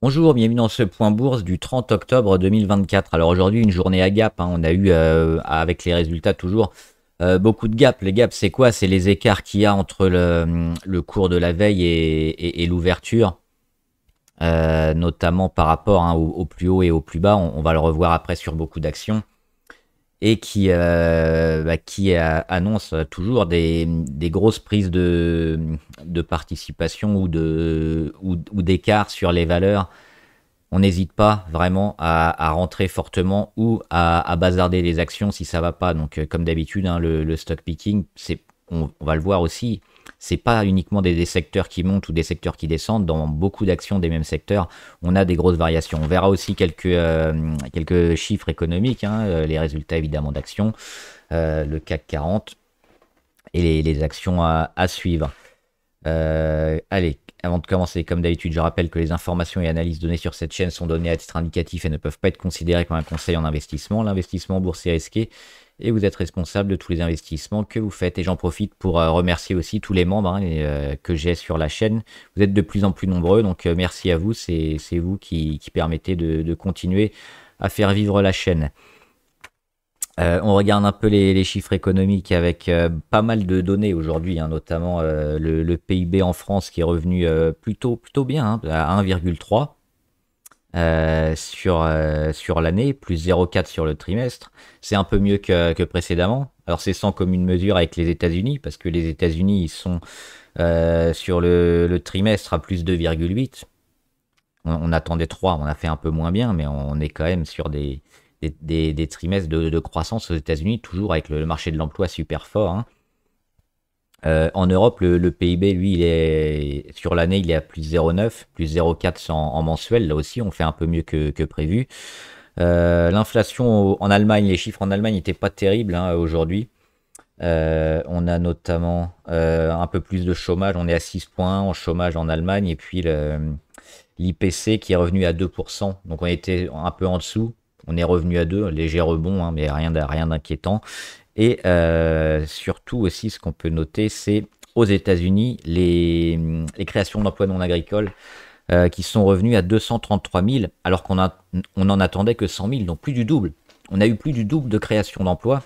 Bonjour, bienvenue dans ce point bourse du 30 octobre 2024. Alors aujourd'hui, une journée à gap, hein. On a eu, avec les résultats toujours, beaucoup de gaps. Les gaps, c'est quoi? C'est les écarts qu'il y a entre le cours de la veille et l'ouverture, notamment par rapport, hein, au plus haut et au plus bas. On va le revoir après sur beaucoup d'actions. Et qui annonce toujours des grosses prises de participation ou d'écart sur les valeurs. On n'hésite pas vraiment à rentrer fortement ou à bazarder les actions si ça va pas. Donc, comme d'habitude, hein, le stock picking, on va le voir aussi, c'est pas uniquement des secteurs qui montent ou des secteurs qui descendent. Dans beaucoup d'actions des mêmes secteurs, on a des grosses variations. On verra aussi quelques chiffres économiques, hein, les résultats évidemment d'actions, le CAC 40 et les actions à suivre. Allez, avant de commencer, comme d'habitude, je rappelle que les informations et analyses données sur cette chaîne sont données à titre indicatif et ne peuvent pas être considérées comme un conseil en investissement. L'investissement en bourse est risqué et vous êtes responsable de tous les investissements que vous faites. Et j'en profite pour remercier aussi tous les membres, hein, que j'ai sur la chaîne. Vous êtes de plus en plus nombreux, donc merci à vous. C'est vous qui permettez de continuer à faire vivre la chaîne. On regarde un peu les chiffres économiques avec pas mal de données aujourd'hui, hein, notamment le PIB en France qui est revenu plutôt bien, hein, à 1,3 sur l'année, plus 0,4 sur le trimestre. C'est un peu mieux que précédemment. Alors c'est sans commune mesure avec les États-Unis, parce que les États-Unis ils sont sur le trimestre à plus 2,8. On attendait 3, on a fait un peu moins bien, mais on est quand même sur des trimestres de croissance aux États-Unis, toujours avec le marché de l'emploi super fort, hein. En Europe, le PIB, lui, sur l'année, il est à plus 0,9, plus 0,4 en mensuel. Là aussi, on fait un peu mieux que prévu. L'inflation en Allemagne, les chiffres en Allemagne n'étaient pas terribles, hein, aujourd'hui. On a notamment un peu plus de chômage. On est à 6 points en chômage en Allemagne. Et puis l'IPC qui est revenu à 2%. Donc on était un peu en dessous. On est revenu à 2, léger rebond, hein, mais rien d'inquiétant. Et surtout aussi, ce qu'on peut noter, c'est aux États-Unis, les créations d'emplois non agricoles qui sont revenues à 233 000, alors on en attendait que 100 000, donc plus du double. On a eu plus du double de création d'emplois.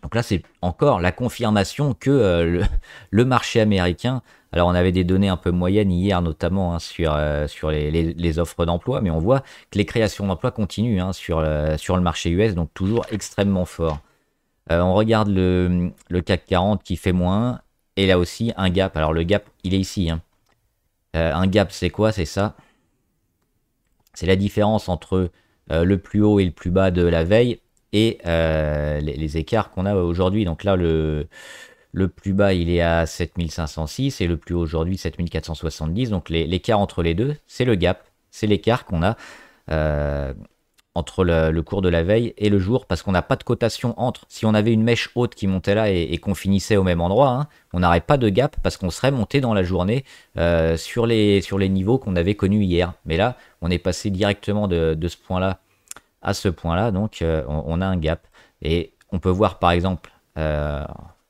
Donc là, c'est encore la confirmation que le marché américain, alors on avait des données un peu moyennes hier, notamment, hein, sur les offres d'emploi, mais on voit que les créations d'emplois continuent, hein, sur le marché US, donc toujours extrêmement fort. On regarde le CAC 40 qui fait moins, et là aussi un gap. Alors le gap, il est ici, hein. Un gap, c'est quoi? C'est ça. C'est la différence entre le plus haut et le plus bas de la veille et les écarts qu'on a aujourd'hui. Donc là, le plus bas, il est à 7506 et le plus haut aujourd'hui, 7470. Donc l'écart entre les deux, c'est le gap, c'est l'écart qu'on a entre le cours de la veille et le jour, parce qu'on n'a pas de cotation entre. Si on avait une mèche haute qui montait là et qu'on finissait au même endroit, hein, on n'aurait pas de gap parce qu'on serait monté dans la journée sur les niveaux qu'on avait connus hier. Mais là, on est passé directement de ce point-là à ce point-là, donc on a un gap. Et on peut voir par exemple,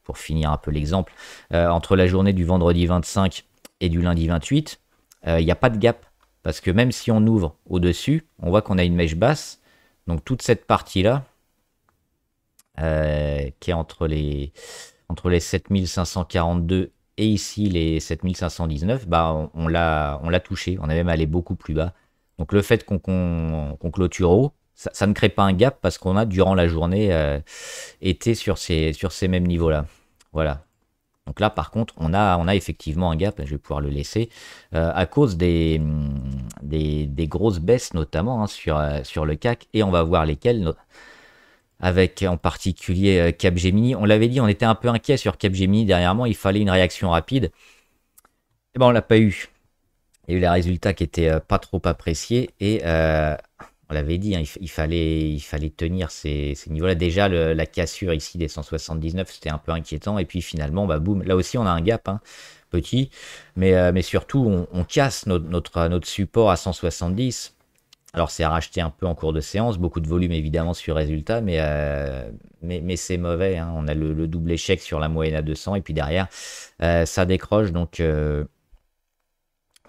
pour finir un peu l'exemple, entre la journée du vendredi 25 et du lundi 28, il n'y a pas de gap. Parce que même si on ouvre au-dessus, on voit qu'on a une mèche basse. Donc toute cette partie-là, qui est entre les 7542 et ici les 7519, bah, on l'a touché. On est même allé beaucoup plus bas. Donc le fait qu'on clôture haut, ça ne crée pas un gap parce qu'on a, durant la journée, été sur ces mêmes niveaux-là. Voilà. Donc là, par contre, on a effectivement un gap, je vais pouvoir le laisser, à cause des grosses baisses, notamment, hein, sur le CAC, et on va voir lesquelles, avec en particulier Capgemini. On l'avait dit, on était un peu inquiet sur Capgemini dernièrement, il fallait une réaction rapide. Et ben on l'a pas eu. Il y a eu les résultats qui étaient pas trop appréciés, et on l'avait dit, hein, il fallait tenir ces niveaux-là. Déjà, la cassure ici des 179, c'était un peu inquiétant. Et puis finalement, bah, boum, là aussi, on a un gap, hein, petit. Mais surtout, on casse notre support à 170. Alors, c'est à racheter un peu en cours de séance. Beaucoup de volume, évidemment, sur résultat. Mais c'est mauvais, hein. On a le double échec sur la moyenne à 200. Et puis derrière, ça décroche. Donc,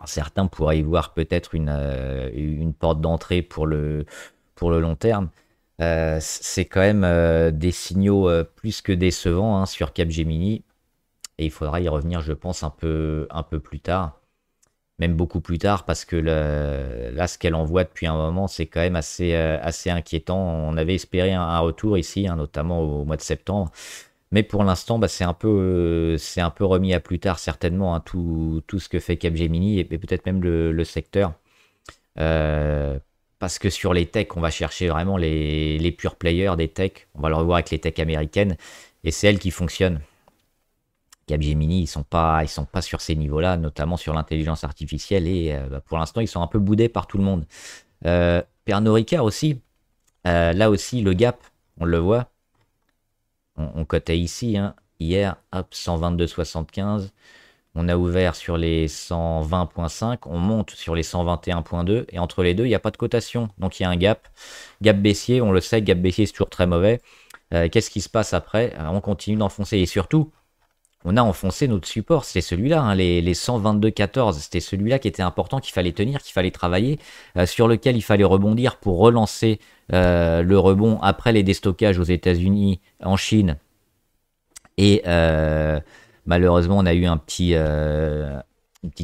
Certains pourraient y voir peut-être une porte d'entrée pour le long terme. C'est quand même des signaux plus que décevants, hein, sur Capgemini. Et il faudra y revenir, je pense, un peu plus tard. Même beaucoup plus tard, parce que là, ce qu'elle envoie depuis un moment, c'est quand même assez inquiétant. On avait espéré un retour ici, hein, notamment au mois de septembre. Mais pour l'instant, bah, c'est un peu remis à plus tard, certainement, hein, tout ce que fait Capgemini et peut-être même le secteur. Euh, Parce que sur les techs, on va chercher vraiment les pure players des techs. On va le revoir avec les techs américaines. Et c'est elles qui fonctionnent. Capgemini, ils sont pas sur ces niveaux-là, notamment sur l'intelligence artificielle. Et bah, pour l'instant, ils sont un peu boudés par tout le monde. Pernod Ricard aussi. Là aussi, le gap, on le voit. On cotait ici, hein, hier, hop, 122,75. On a ouvert sur les 120,5. On monte sur les 121,2. Et entre les deux, il n'y a pas de cotation. Donc il y a un gap. Gap baissier, on le sait, gap baissier, c'est toujours très mauvais. Qu'est-ce qui se passe après? On continue d'enfoncer. Et surtout, on a enfoncé notre support. C'était celui-là, hein, les 122,14. C'était celui-là qui était important, qu'il fallait tenir, qu'il fallait travailler, sur lequel il fallait rebondir pour relancer le rebond après les déstockages aux États-Unis, en Chine. Et malheureusement, on a eu une petite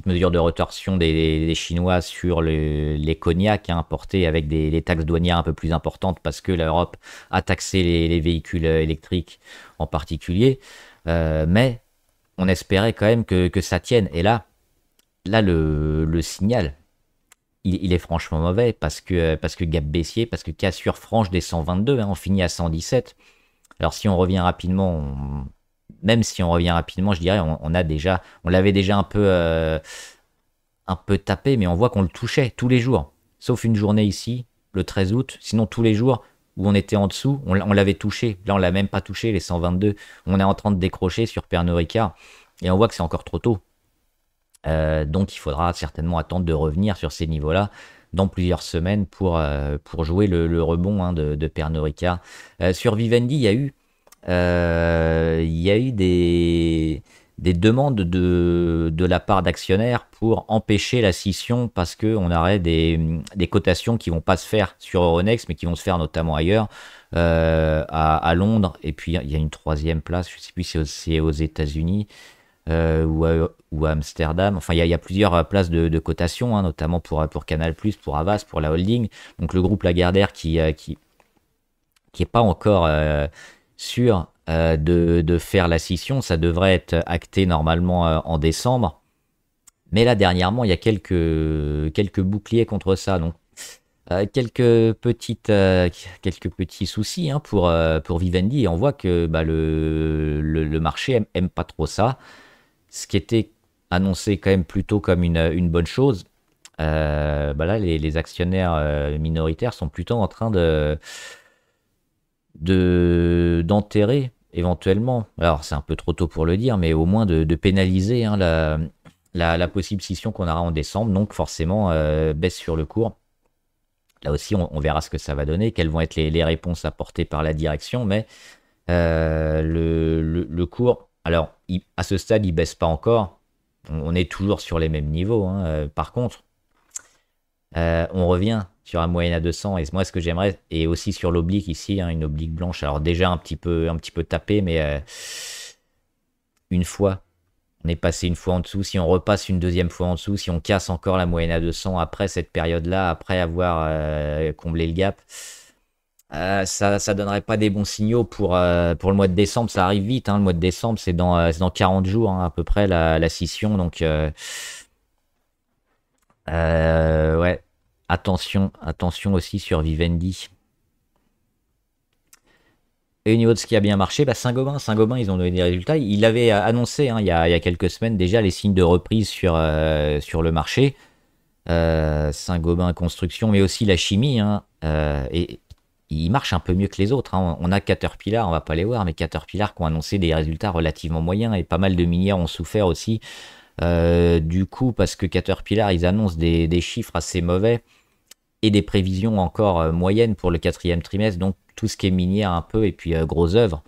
mesure de rétorsion des Chinois sur les cognacs, hein, importés avec des taxes douanières un peu plus importantes parce que l'Europe a taxé les véhicules électriques en particulier. Mais on espérait quand même que ça tienne. Et là le signal, il est franchement mauvais parce que gap baissier, parce que cassure franche des 122, hein, on finit à 117. Alors si on revient rapidement, même si on revient rapidement, je dirais, on l'avait déjà un peu tapé, mais on voit qu'on le touchait tous les jours. Sauf une journée ici, le 13 août. Sinon, tous les jours où on était en dessous, on l'avait touché. Là, on l'a même pas touché, les 122. On est en train de décrocher sur Pernod Ricard. Et on voit que c'est encore trop tôt. Donc, il faudra certainement attendre de revenir sur ces niveaux-là dans plusieurs semaines pour jouer le rebond, hein, de Pernod Ricard. Sur Vivendi, il y a eu des demandes de la part d'actionnaires pour empêcher la scission parce qu'on aurait des cotations qui vont pas se faire sur Euronext, mais qui vont se faire notamment ailleurs, à Londres. Et puis il y a une troisième place, je sais plus si c'est aux États-Unis ou à Amsterdam. Enfin, il y a plusieurs places de cotation, hein, notamment pour Canal+, pour Havas, pour la holding. Donc le groupe Lagardère qui est pas encore sûr de faire la scission. Ça devrait être acté normalement en décembre. Mais là, dernièrement, il y a quelques boucliers contre ça. Donc, quelques petits soucis, hein, pour Vivendi. Et on voit que bah, le marché aime pas trop ça. Ce qui était annoncé quand même plutôt comme une bonne chose. Bah là, les actionnaires minoritaires sont plutôt en train d'enterrer éventuellement, alors c'est un peu trop tôt pour le dire, mais au moins de pénaliser, hein, la possible scission qu'on aura en décembre, donc forcément baisse sur le cours. Là aussi, on verra ce que ça va donner, quelles vont être les réponses apportées par la direction, mais le cours, alors à ce stade, il baisse pas encore, on est toujours sur les mêmes niveaux, hein. Par contre, on revient sur la moyenne à 200 et moi ce que j'aimerais, et aussi sur l'oblique ici, hein, une oblique blanche, alors déjà un petit peu tapé, mais une fois, on est passé une fois en dessous, si on repasse une deuxième fois en dessous, si on casse encore la moyenne à 200 après cette période-là, après avoir comblé le gap, ça donnerait pas des bons signaux pour le mois de décembre. Ça arrive vite, hein, le mois de décembre c'est dans 40 jours, hein, à peu près la scission, donc ouais. Attention aussi sur Vivendi. Et au niveau de ce qui a bien marché, bah Saint-Gobain, ils ont donné des résultats. Il avait annoncé, hein, il y a quelques semaines déjà les signes de reprise sur le marché. Saint-Gobain Construction, mais aussi la chimie, hein, et il marche un peu mieux que les autres, hein. On a Caterpillar, on va pas les voir, mais Caterpillar qui ont annoncé des résultats relativement moyens et pas mal de minières ont souffert aussi. Du coup, parce que Caterpillar, ils annoncent des chiffres assez mauvais et des prévisions encore moyennes pour le quatrième trimestre, donc tout ce qui est minière un peu, et puis gros œuvres.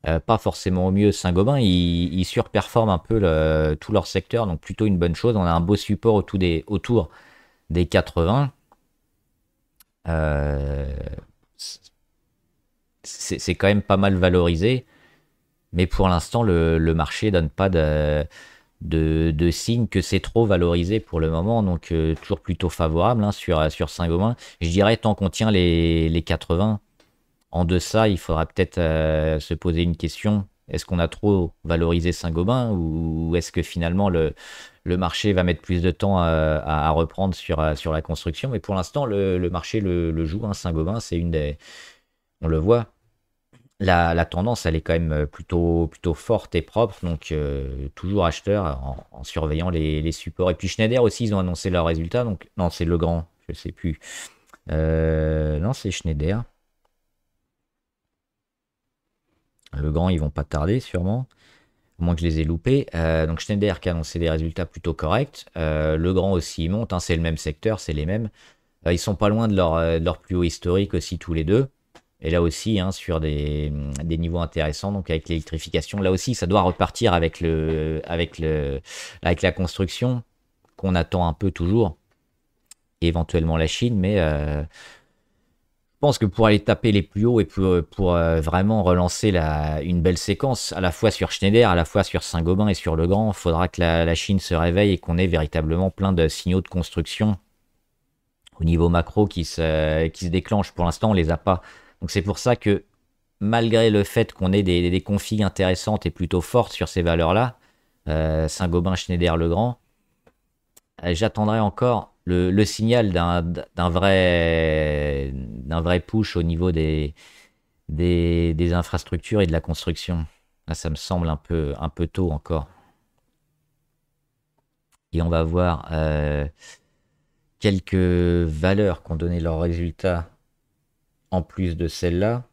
Pas forcément au mieux. Saint-Gobain, ils surperforment un peu tout leur secteur, donc plutôt une bonne chose. On a un beau support autour des 80. Euh, c'est quand même pas mal valorisé, mais pour l'instant, le marché donne pas de signe que c'est trop valorisé pour le moment, donc toujours plutôt favorable hein, sur Saint-Gobain. Je dirais tant qu'on tient les 80, en deçà, il faudra peut-être se poser une question. Est-ce qu'on a trop valorisé Saint-Gobain ou est-ce que finalement le marché va mettre plus de temps à reprendre sur la construction? Mais pour l'instant, le marché le joue. Hein. Saint-Gobain, c'est une des... On le voit, la tendance, elle est quand même plutôt forte et propre, donc toujours acheteur en surveillant les supports. Et puis Schneider aussi, ils ont annoncé leurs résultats, donc non, c'est Legrand, je sais plus. Non, c'est Schneider. Legrand, ils vont pas tarder, sûrement, à moins que je les ai loupés. Donc Schneider qui a annoncé des résultats plutôt corrects. Legrand aussi, ils montent, hein, c'est le même secteur, c'est les mêmes. Ils sont pas loin de leur plus haut historique aussi, tous les deux. Et là aussi, hein, sur des niveaux intéressants, donc avec l'électrification, là aussi, ça doit repartir avec la construction qu'on attend un peu toujours, et éventuellement la Chine, mais je pense que pour aller taper les plus hauts et pour vraiment relancer une belle séquence, à la fois sur Schneider, à la fois sur Saint-Gobain et sur Legrand, il faudra que la Chine se réveille et qu'on ait véritablement plein de signaux de construction au niveau macro qui se déclenchent. Pour l'instant, on les a pas. Donc c'est pour ça que malgré le fait qu'on ait des configs intéressantes et plutôt fortes sur ces valeurs-là, Saint-Gobain, Schneider, Legrand, j'attendrai encore le signal d'un vrai push au niveau des infrastructures et de la construction. Là, ça me semble un peu tôt encore. Et on va voir quelques valeurs qui ont donné leurs résultats en plus de celle-là.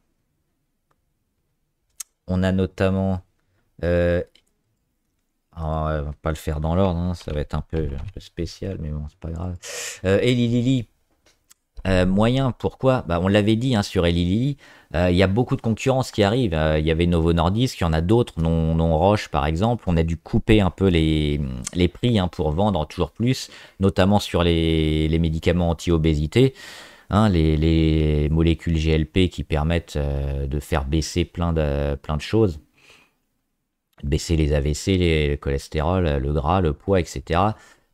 On a notamment... alors, on va pas le faire dans l'ordre, hein, ça va être un peu spécial, mais bon, c'est pas grave. Eli Lilly, moyen, pourquoi? Bah, on l'avait dit hein, sur Eli Lilly, il y a beaucoup de concurrence qui arrive. Il y avait Novo Nordisk, il y en a d'autres, non Roche par exemple. On a dû couper un peu les prix hein, pour vendre toujours plus, notamment sur les médicaments anti-obésité. Hein, les molécules GLP qui permettent de faire baisser plein de choses, baisser les AVC, le cholestérol, le gras, le poids, etc.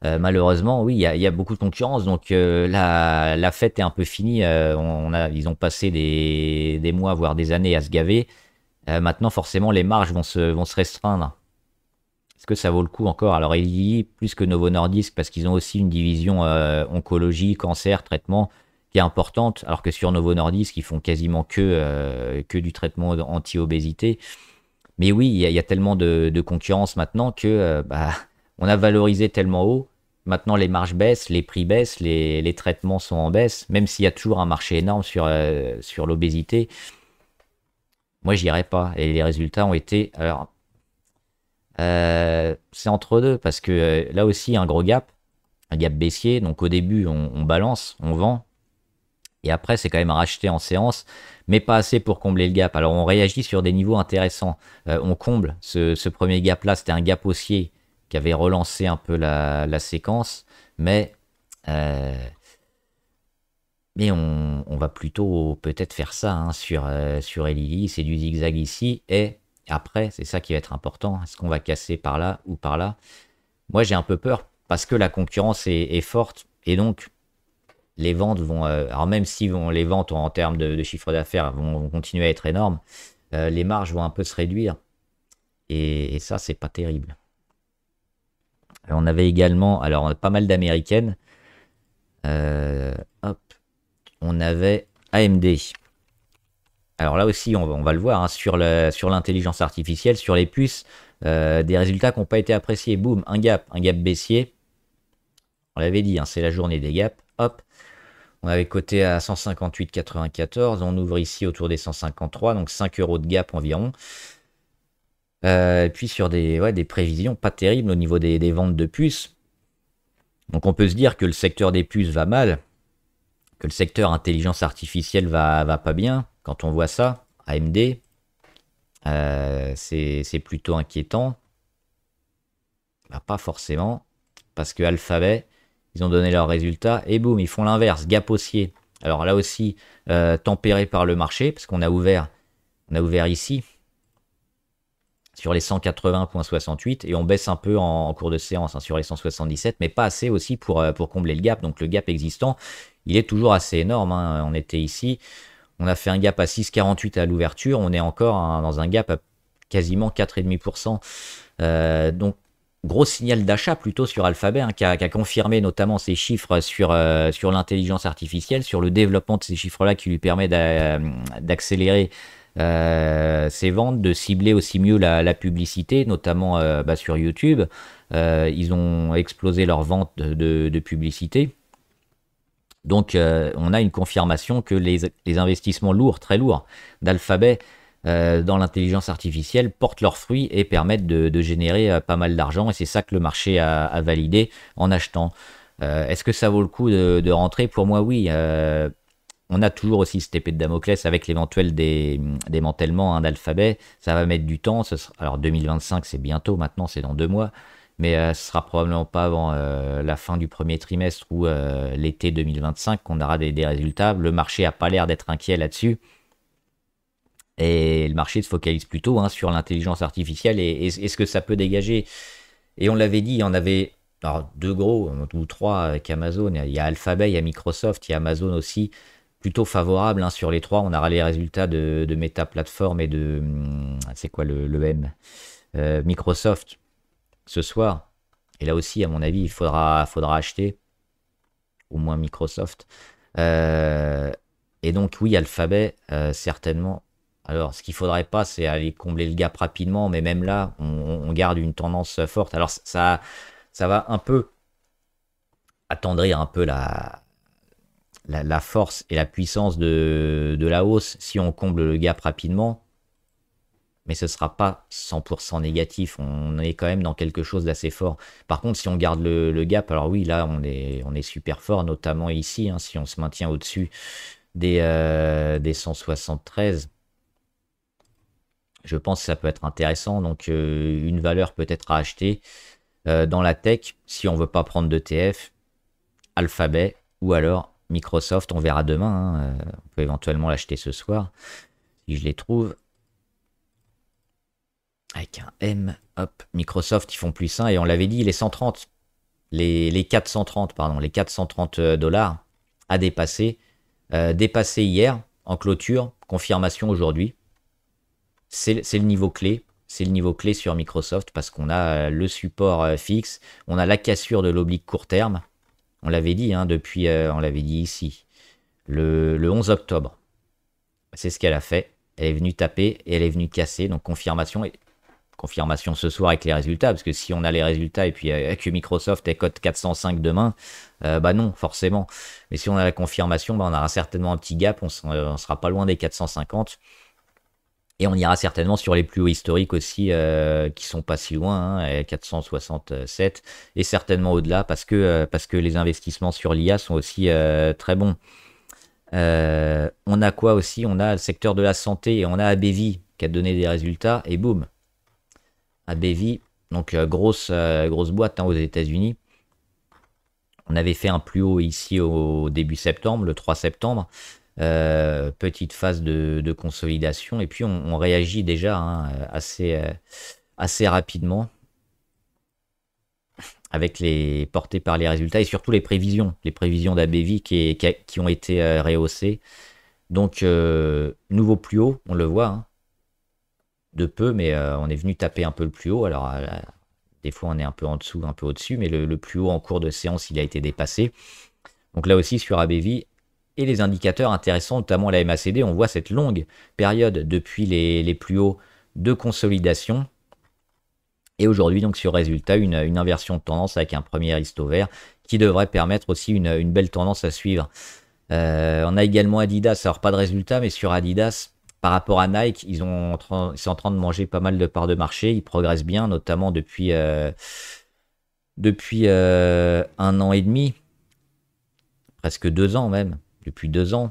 Malheureusement, oui, il y a beaucoup de concurrence, donc la fête est un peu finie. Ils ont passé des mois, voire des années à se gaver. Maintenant, forcément, les marges vont se restreindre. Est-ce que ça vaut le coup encore? Alors, Eli, plus que Novo Nordisk, parce qu'ils ont aussi une division oncologie, cancer, traitement, qui est importante, alors que sur Novo Nordisk, ils font quasiment que du traitement anti-obésité. Mais oui, il y a tellement de concurrence maintenant que bah, on a valorisé tellement haut. Maintenant, les marges baissent, les prix baissent, les traitements sont en baisse, même s'il y a toujours un marché énorme sur l'obésité. Moi, j'irai pas. Et les résultats ont été. Alors, c'est entre deux, parce que là aussi, un gap baissier. Donc, au début, on balance, on vend. Et après, c'est quand même racheté en séance, mais pas assez pour combler le gap. Alors, on réagit sur des niveaux intéressants. On comble ce premier gap-là. C'était un gap haussier qui avait relancé un peu la séquence, mais, euh, mais on va plutôt peut-être faire ça hein, sur Elili. C'est du zigzag ici. Et après, c'est ça qui va être important. Est-ce qu'on va casser par là ou par là? Moi, j'ai un peu peur parce que la concurrence est forte. Et donc, les ventes vont, alors même si les ventes en termes de chiffre d'affaires vont continuer à être énormes, les marges vont un peu se réduire. Et ça, c'est pas terrible. On avait également, alors on a pas mal d'américaines. Hop, on avait AMD. Alors là aussi, on va le voir hein, sur l'intelligence artificielle, sur les puces, des résultats qui n'ont pas été appréciés. Boum, un gap baissier. On l'avait dit, hein, c'est la journée des gaps. Hop, on avait coté à 158,94. On ouvre ici autour des 153, donc 5 euros de gap environ. Et puis sur des prévisions pas terribles au niveau des ventes de puces. Donc on peut se dire que le secteur des puces va mal, que le secteur intelligence artificielle va pas bien quand on voit ça. AMD, C'est plutôt inquiétant. Bah, pas forcément, parce que Alphabet, ils ont donné leurs résultats et boum, ils font l'inverse, gap haussier. Alors là aussi, tempéré par le marché, parce on a ouvert ici sur les 180,68 et on baisse un peu en cours de séance, hein, sur les 177, mais pas assez aussi pour combler le gap. Donc le gap existant, il est toujours assez énorme, hein. On était ici, on a fait un gap à 6,48 à l'ouverture, on est encore, hein, dans un gap à quasiment 4,5%. Donc gros signal d'achat plutôt sur Alphabet, hein, qui a confirmé notamment ses chiffres sur l'intelligence artificielle, sur le développement de ces chiffres-là qui lui permet d'accélérer ses ventes, de cibler aussi mieux la publicité, notamment sur YouTube. Ils ont explosé leurs ventes de publicité. Donc on a une confirmation que les investissements lourds, très lourds, d'Alphabet dans l'intelligence artificielle portent leurs fruits et permettent de générer pas mal d'argent. Et c'est ça que le marché a validé en achetant. Est-ce que ça vaut le coup de rentrer? Pour moi, oui. On a toujours aussi cette épée de Damoclès avec l'éventuel démantèlement, hein, d'Alphabet. Ça va mettre du temps. Alors 2025, c'est bientôt maintenant, c'est dans 2 mois. Mais ce sera probablement pas avant la fin du premier trimestre ou l'été 2025 qu'on aura des résultats. Le marché n'a pas l'air d'être inquiet là-dessus. Et le marché se focalise plutôt, hein, sur l'intelligence artificielle et ce que ça peut dégager. Et on l'avait dit, il y en avait alors, 2 gros ou 3 avec Amazon. Il y a Alphabet, il y a Microsoft, il y a Amazon aussi, plutôt favorable, hein, sur les 3. On aura les résultats de Meta Platform et de... C'est quoi le M Microsoft ce soir. Et là aussi, à mon avis, il faudra acheter, au moins Microsoft. Euh, et donc, oui, Alphabet, certainement. Alors, ce qu'il faudrait pas, c'est aller combler le gap rapidement, mais même là, on garde une tendance forte. Alors, ça va un peu attendrir un peu la force et la puissance de la hausse si on comble le gap rapidement, mais ce ne sera pas 100% négatif. On est quand même dans quelque chose d'assez fort. Par contre, si on garde le gap, alors oui, là, on est super fort, notamment ici, hein, si on se maintient au-dessus des 173. Je pense que ça peut être intéressant. Donc, une valeur peut-être à acheter dans la tech, si on veut pas prendre d'ETF, Alphabet ou alors Microsoft. On verra demain, hein. On peut éventuellement l'acheter ce soir, si je les trouve. Avec un M, hop, Microsoft, ils font plus 1, et on l'avait dit, les 130, les 430, pardon, les 430 dollars à dépasser, dépassé hier en clôture, confirmation aujourd'hui. C'est le niveau clé. C'est le niveau clé sur Microsoft parce qu'on a le support fixe, on a la cassure de l'oblique court terme. On l'avait dit, hein, depuis, on l'avait dit ici, le 11 octobre. C'est ce qu'elle a fait. Elle est venue taper et elle est venue casser. Donc confirmation. Et confirmation ce soir avec les résultats, parce que si on a les résultats et puis que Microsoft est cote 405 demain, bah non, forcément. Mais si on a la confirmation, bah on aura certainement un petit gap, on sera pas loin des 450. Et on ira certainement sur les plus hauts historiques aussi, qui sont pas si loin, hein, 467, et certainement au-delà, parce que les investissements sur l'IA sont aussi très bons. On a quoi aussi? On a le secteur de la santé et on a AbbVie qui a donné des résultats, et boum, AbbVie, donc grosse boîte, hein, aux États-Unis. On avait fait un plus haut ici au début septembre, le 3 septembre. Petite phase de consolidation, et puis on réagit déjà, hein, assez rapidement avec les portées par les résultats et surtout les prévisions d'AbbVie qui ont été rehaussées. Donc nouveau plus haut, on le voit, hein, de peu, mais on est venu taper un peu le plus haut. Alors des fois on est un peu en dessous, un peu au-dessus, mais le plus haut en cours de séance, il a été dépassé. Donc là aussi sur AbbVie, et les indicateurs intéressants, notamment la MACD, on voit cette longue période depuis les plus hauts de consolidation. Et aujourd'hui, donc sur résultat, une inversion de tendance avec un premier histo vert qui devrait permettre aussi une belle tendance à suivre. On a également Adidas, alors pas de résultat, mais sur Adidas, par rapport à Nike, ils sont en train de manger pas mal de parts de marché. Ils progressent bien, notamment depuis 1 an et demi, presque 2 ans même. Depuis 2 ans.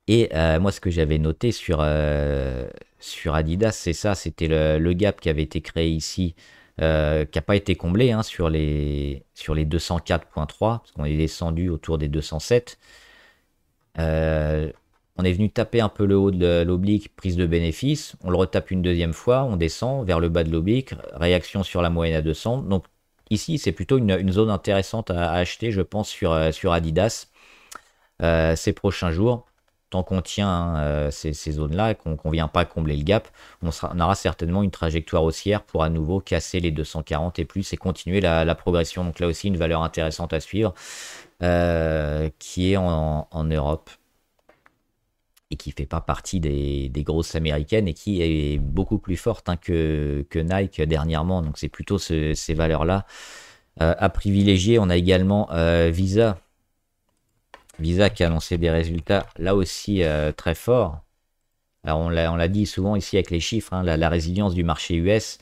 Et moi, ce que j'avais noté sur Adidas, c'est ça, c'était le gap qui avait été créé ici, qui n'a pas été comblé hein, sur les 204,3, parce qu'on est descendu autour des 207. Euh, on est venu taper un peu le haut de l'oblique, prise de bénéfice. On le retape une deuxième fois, on descend vers le bas de l'oblique, réaction sur la moyenne à 200. Donc ici, c'est plutôt une zone intéressante à acheter, je pense, sur Adidas ces prochains jours. Tant qu'on tient hein, ces zones-là et qu'on ne vient pas combler le gap, on aura certainement une trajectoire haussière pour à nouveau casser les 240 et plus et continuer la progression. Donc là aussi, une valeur intéressante à suivre qui est en Europe et qui fait pas partie des grosses américaines et qui est beaucoup plus forte hein, que Nike dernièrement. Donc c'est plutôt ces valeurs-là à privilégier. On a également Visa. Visa qui a annoncé des résultats là aussi très forts. Alors on l'a dit souvent ici avec les chiffres, hein, la résilience du marché US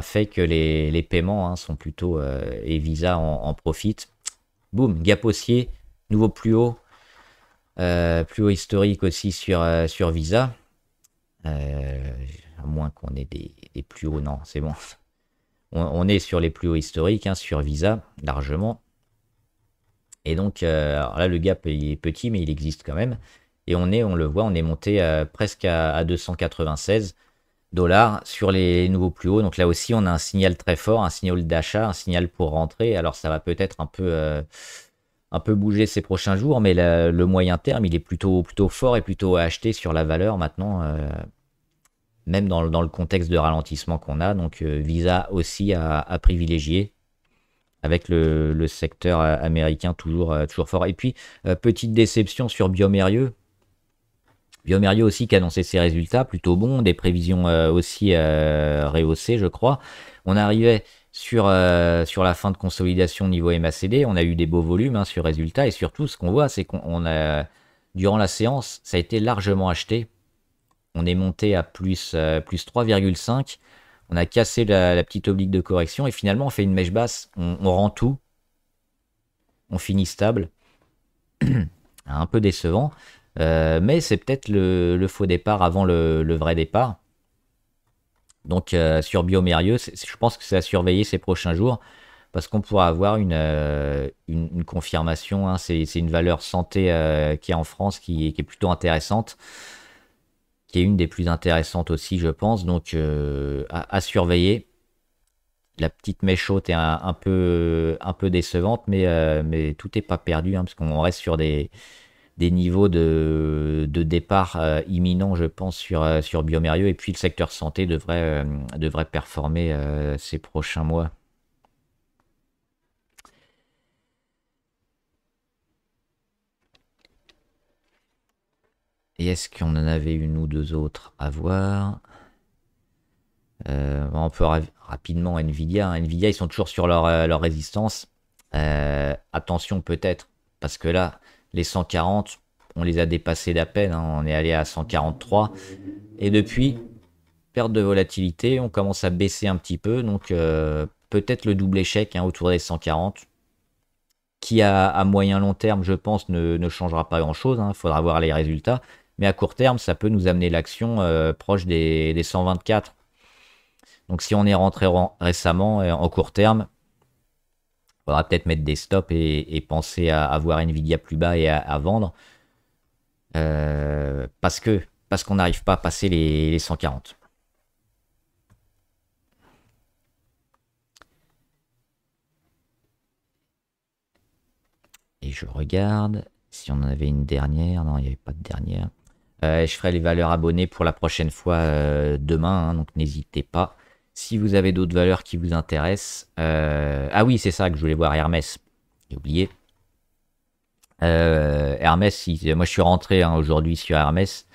fait que les paiements hein, sont plutôt et Visa en profite. Boum, gap haussier, nouveau plus haut historique aussi sur Visa. À moins qu'on ait des plus hauts, non, c'est bon. On est sur les plus hauts historiques hein, sur Visa, largement. Et donc, alors là, le gap il est petit, mais il existe quand même. Et on le voit, on est monté presque à 296 dollars sur les nouveaux plus hauts. Donc là aussi, on a un signal très fort, un signal d'achat, un signal pour rentrer. Alors ça va peut-être un peu bouger ces prochains jours, mais le moyen terme, il est plutôt fort et plutôt à acheter sur la valeur maintenant, même dans le contexte de ralentissement qu'on a. Donc Visa aussi à privilégier avec le secteur américain toujours fort. Et puis, petite déception sur Biomérieux. Biomérieux aussi qui a annoncé ses résultats plutôt bons, des prévisions aussi rehaussées, je crois. On arrivait sur la fin de consolidation niveau MACD, on a eu des beaux volumes hein, sur résultats, et surtout, ce qu'on voit, c'est qu'on a, durant la séance, ça a été largement acheté. On est monté à plus 3,5. On a cassé la petite oblique de correction, et finalement, on fait une mèche basse, on rend tout, on finit stable. Un peu décevant. Mais c'est peut-être le faux départ avant le vrai départ. Donc sur Biomérieux, je pense que c'est à surveiller ces prochains jours parce qu'on pourra avoir une confirmation. Hein. C'est une valeur santé qui est en France qui est plutôt intéressante, qui est une des plus intéressantes aussi, je pense. Donc à surveiller. La petite mèche haute est un peu décevante, mais tout n'est pas perdu, hein, parce qu'on reste sur des niveaux de départ imminents, je pense, sur Biomérieux. Et puis le secteur santé devrait performer ces prochains mois. Et est-ce qu'on en avait une ou deux autres à voir? On peut rapidement Nvidia. Nvidia, ils sont toujours sur leur résistance. Attention peut-être, parce que là, les 140, on les a dépassés d'à peine. Hein. On est allé à 143. Et depuis, perte de volatilité, on commence à baisser un petit peu. Donc peut-être le double échec hein, autour des 140. Qui à moyen long terme, je pense, ne changera pas grand-chose. Il faudra voir les résultats. Mais à court terme, ça peut nous amener l'action proche des 124. Donc si on est rentré récemment en court terme, il faudra peut-être mettre des stops et penser à avoir Nvidia plus bas et à vendre. Parce qu'on n'arrive pas à passer les 140. Et je regarde si on en avait une dernière. Non, il n'y avait pas de dernière. Je ferai les valeurs abonnées pour la prochaine fois demain, hein, donc n'hésitez pas. Si vous avez d'autres valeurs qui vous intéressent. Ah oui, c'est ça que je voulais voir, Hermès. J'ai oublié. Hermès, moi je suis rentré hein, aujourd'hui sur Hermès.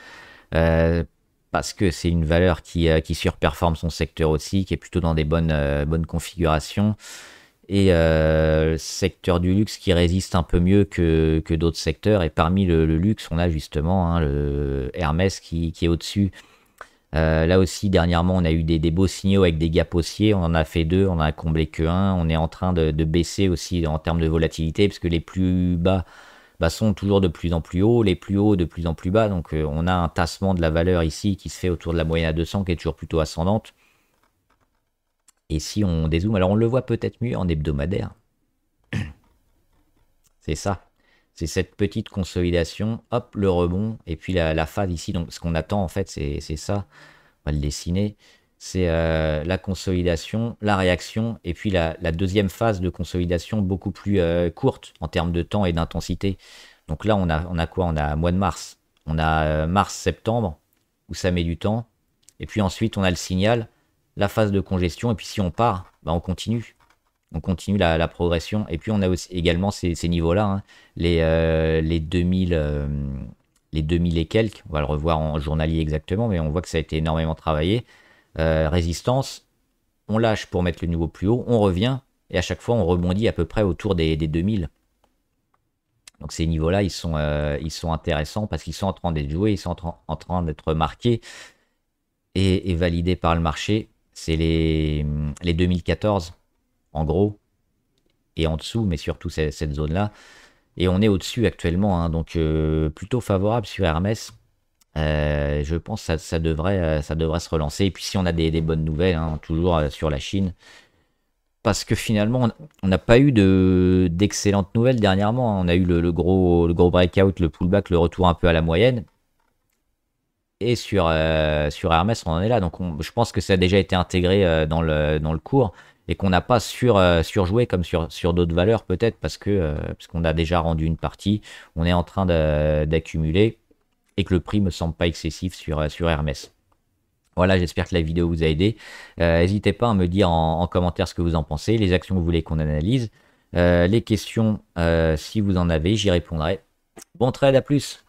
Parce que c'est une valeur qui surperforme son secteur aussi, qui est plutôt dans des bonnes configurations. Et secteur du luxe qui résiste un peu mieux que d'autres secteurs. Et parmi le luxe, on a justement hein, le Hermès qui est au-dessus. Là aussi, dernièrement, on a eu des beaux signaux avec des gaps haussiers. On en a fait deux, on en a comblé que un. On est en train de baisser aussi en termes de volatilité, parce que les plus bas bah, sont toujours de plus en plus hauts, les plus hauts de plus en plus bas. Donc on a un tassement de la valeur ici qui se fait autour de la moyenne à 200 qui est toujours plutôt ascendante. Et si on dézoome, alors on le voit peut-être mieux en hebdomadaire. C'est ça. C'est cette petite consolidation, hop, le rebond, et puis la phase ici. Donc ce qu'on attend en fait, c'est ça. On va le dessiner. C'est la consolidation, la réaction, et puis la deuxième phase de consolidation beaucoup plus courte en termes de temps et d'intensité. Donc là, on a quoi? On a mois de mars. On a mars-septembre, où ça met du temps. Et puis ensuite, on a le signal, la phase de congestion, et puis si on part, bah, on continue. On continue la progression. Et puis on a aussi également ces niveaux-là, hein, les 2000, les 2000 et quelques. On va le revoir en journalier exactement, mais on voit que ça a été énormément travaillé. Résistance, on lâche pour mettre le niveau plus haut, on revient, et à chaque fois on rebondit à peu près autour des 2000. Donc ces niveaux-là, ils sont intéressants parce qu'ils sont en train d'être joués, ils sont en train d'être marqués et validés par le marché. C'est les 2014, en gros, et en dessous, mais surtout cette zone-là. Et on est au-dessus actuellement, hein, donc plutôt favorable sur Hermès. Je pense que ça devrait se relancer. Et puis si on a des bonnes nouvelles, hein, toujours sur la Chine, parce que finalement on n'a pas eu d'excellentes nouvelles dernièrement, hein. On a eu le gros breakout, le pullback, le retour un peu à la moyenne. Et sur Hermès, on en est là. Donc je pense que ça a déjà été intégré dans le cours et qu'on n'a pas surjoué comme sur d'autres valeurs peut-être parce qu'on a déjà rendu une partie. On est en train d'accumuler et que le prix me semble pas excessif sur Hermès. Voilà, j'espère que la vidéo vous a aidé. N'hésitez pas à me dire en commentaire ce que vous en pensez, les actions que vous voulez qu'on analyse, les questions si vous en avez, j'y répondrai. Bon trade, à plus!